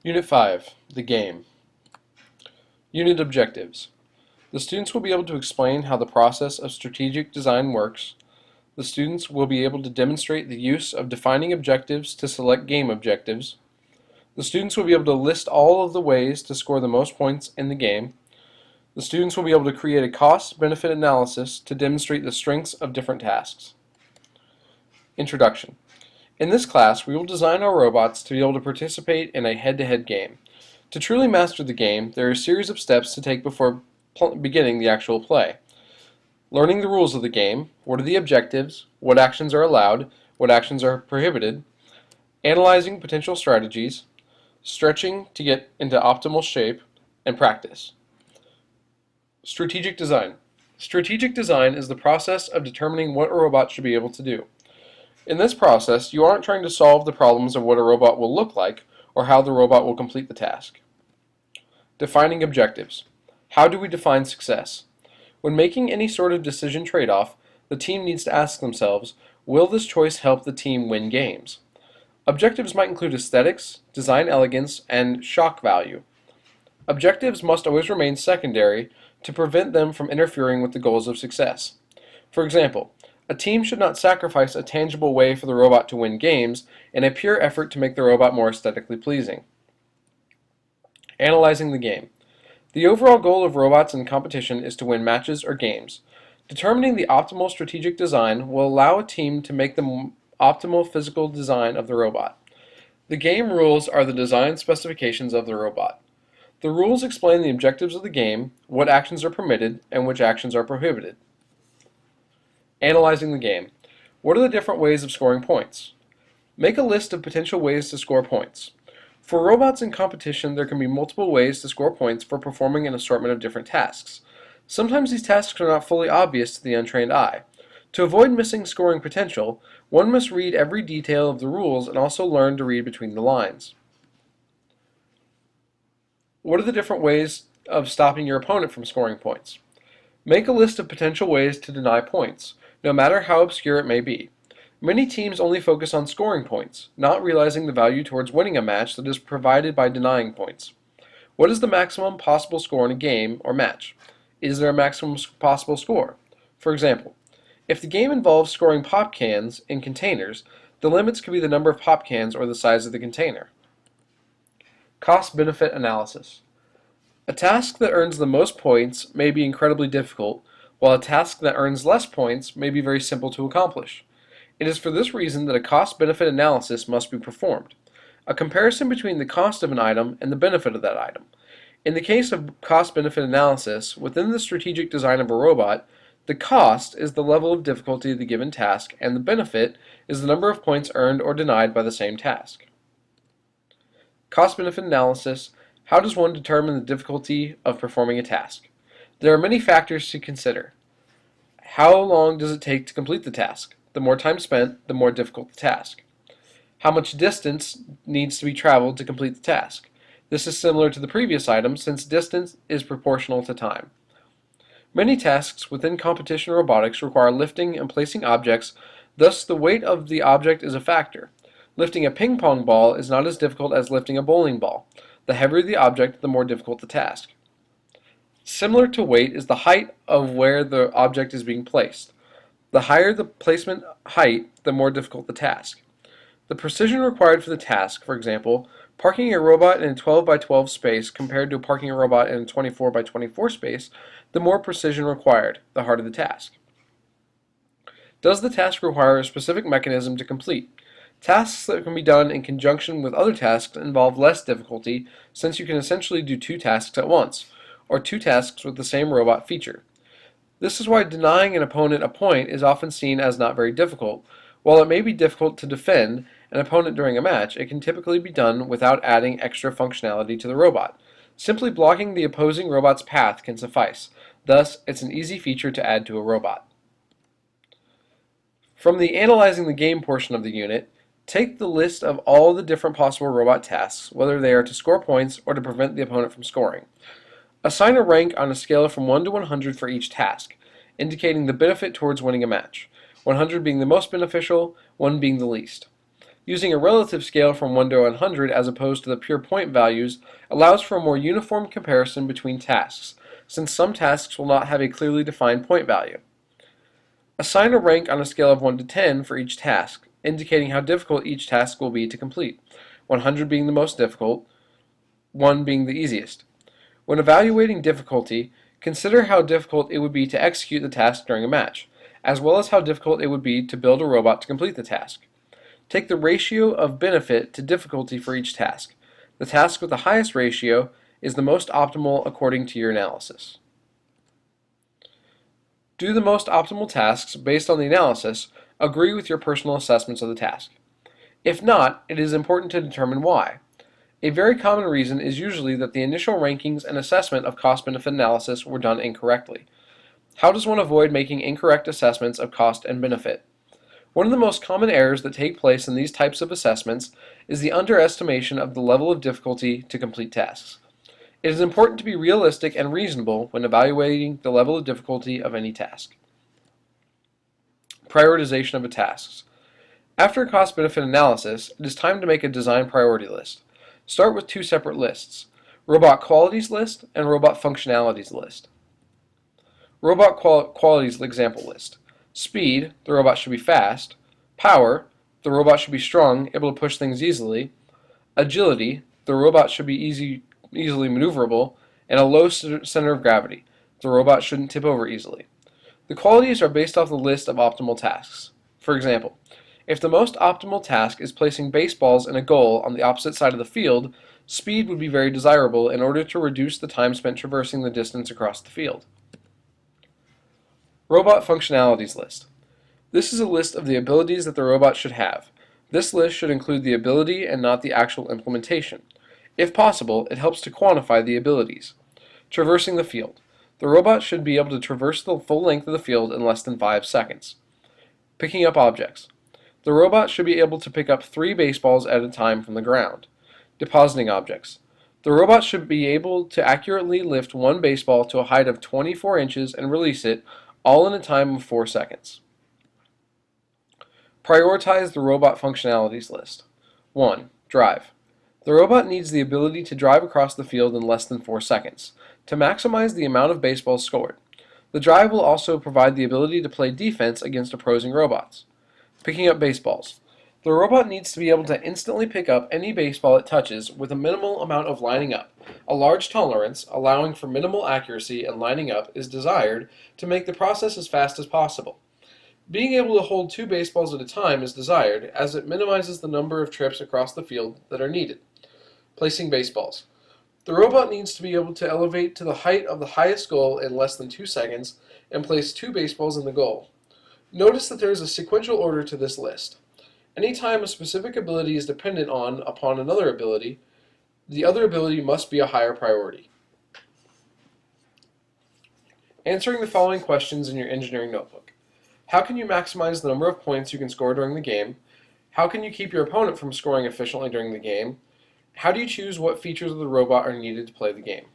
Unit 5, the game. Unit objectives. The students will be able to explain how the process of strategic design works. The students will be able to demonstrate the use of defining objectives to select game objectives. The students will be able to list all of the ways to score the most points in the game. The students will be able to create a cost-benefit analysis to demonstrate the strengths of different tasks. Introduction. In this class, we will design our robots to be able to participate in a head-to-head game. To truly master the game, there are a series of steps to take before beginning the actual play. Learning the rules of the game, what are the objectives, what actions are allowed, what actions are prohibited, analyzing potential strategies, stretching to get into optimal shape, and practice. Strategic design. Strategic design is the process of determining what a robot should be able to do. In this process, you aren't trying to solve the problems of what a robot will look like or how the robot will complete the task. Defining objectives. How do we define success? When making any sort of decision trade-off, the team needs to ask themselves, will this choice help the team win games? Objectives might include aesthetics, design elegance, and shock value. Objectives must always remain secondary to prevent them from interfering with the goals of success. For example, a team should not sacrifice a tangible way for the robot to win games in a pure effort to make the robot more aesthetically pleasing. Analyzing the game. The overall goal of robots in competition is to win matches or games. Determining the optimal strategic design will allow a team to make the optimal physical design of the robot. The game rules are the design specifications of the robot. The rules explain the objectives of the game, what actions are permitted, and which actions are prohibited. Analyzing the game. What are the different ways of scoring points? Make a list of potential ways to score points. For robots in competition, there can be multiple ways to score points for performing an assortment of different tasks. Sometimes these tasks are not fully obvious to the untrained eye. To avoid missing scoring potential, one must read every detail of the rules and also learn to read between the lines. What are the different ways of stopping your opponent from scoring points? Make a list of potential ways to deny points, no matter how obscure it may be. Many teams only focus on scoring points, not realizing the value towards winning a match that is provided by denying points. What is the maximum possible score in a game or match? Is there a maximum possible score? For example, if the game involves scoring pop cans in containers, the limits could be the number of pop cans or the size of the container. Cost-benefit analysis. A task that earns the most points may be incredibly difficult, while a task that earns less points may be very simple to accomplish. It is for this reason that a cost-benefit analysis must be performed, a comparison between the cost of an item and the benefit of that item. In the case of cost-benefit analysis, within the strategic design of a robot, the cost is the level of difficulty of the given task, and the benefit is the number of points earned or denied by the same task. Cost-benefit analysis. How does one determine the difficulty of performing a task? There are many factors to consider. How long does it take to complete the task? The more time spent, the more difficult the task. How much distance needs to be traveled to complete the task? This is similar to the previous item since distance is proportional to time. Many tasks within competition robotics require lifting and placing objects, thus the weight of the object is a factor. Lifting a ping pong ball is not as difficult as lifting a bowling ball. The heavier the object, the more difficult the task. Similar to weight is the height of where the object is being placed. The higher the placement height, the more difficult the task. The precision required for the task, for example, parking a robot in a 12 by 12 space compared to parking a robot in a 24 by 24 space, the more precision required, the harder the task. Does the task require a specific mechanism to complete? Tasks that can be done in conjunction with other tasks involve less difficulty since you can essentially do two tasks at once, or two tasks with the same robot feature. This is why denying an opponent a point is often seen as not very difficult. While it may be difficult to defend an opponent during a match, it can typically be done without adding extra functionality to the robot. Simply blocking the opposing robot's path can suffice. Thus, it's an easy feature to add to a robot. From the analyzing the game portion of the unit, take the list of all the different possible robot tasks, whether they are to score points or to prevent the opponent from scoring. Assign a rank on a scale from 1 to 100 for each task, indicating the benefit towards winning a match, 100 being the most beneficial, 1 being the least. Using a relative scale from 1 to 100 as opposed to the pure point values allows for a more uniform comparison between tasks, since some tasks will not have a clearly defined point value. Assign a rank on a scale of 1 to 10 for each task, indicating how difficult each task will be to complete, 100 being the most difficult, 1 being the easiest. When evaluating difficulty, consider how difficult it would be to execute the task during a match, as well as how difficult it would be to build a robot to complete the task. Take the ratio of benefit to difficulty for each task. The task with the highest ratio is the most optimal according to your analysis. Do the most optimal tasks based on the analysis agree with your personal assessments of the task? If not, it is important to determine why. A very common reason is usually that the initial rankings and assessment of cost-benefit analysis were done incorrectly. How does one avoid making incorrect assessments of cost and benefit? One of the most common errors that take place in these types of assessments is the underestimation of the level of difficulty to complete tasks. It is important to be realistic and reasonable when evaluating the level of difficulty of any task. Prioritization of tasks. After a cost-benefit analysis, it is time to make a design priority list. Start with two separate lists: robot qualities list and robot functionalities list. Robot qualities example list. Speed, the robot should be fast. Power, the robot should be strong, able to push things easily. Agility, the robot should be easily maneuverable. And a low center of gravity, the robot shouldn't tip over easily. The qualities are based off the list of optimal tasks. For example, if the most optimal task is placing baseballs in a goal on the opposite side of the field, speed would be very desirable in order to reduce the time spent traversing the distance across the field. Robot functionalities list. This is a list of the abilities that the robot should have. This list should include the ability and not the actual implementation. If possible, it helps to quantify the abilities. Traversing the field. The robot should be able to traverse the full length of the field in less than 5 seconds. Picking up objects. The robot should be able to pick up 3 baseballs at a time from the ground. Depositing objects. The robot should be able to accurately lift 1 baseball to a height of 24 inches and release it, all in a time of 4 seconds. Prioritize the robot functionalities list. 1. Drive. The robot needs the ability to drive across the field in less than 4 seconds, to maximize the amount of baseballs scored. The drive will also provide the ability to play defense against opposing robots. Picking up baseballs. The robot needs to be able to instantly pick up any baseball it touches with a minimal amount of lining up. A large tolerance, allowing for minimal accuracy and lining up, is desired to make the process as fast as possible. Being able to hold 2 baseballs at a time is desired, as it minimizes the number of trips across the field that are needed. Placing baseballs. The robot needs to be able to elevate to the height of the highest goal in less than 2 seconds and place 2 baseballs in the goal. Notice that there is a sequential order to this list. Anytime a specific ability is dependent upon another ability, the other ability must be a higher priority. Answering the following questions in your engineering notebook. How can you maximize the number of points you can score during the game? How can you keep your opponent from scoring efficiently during the game? How do you choose what features of the robot are needed to play the game?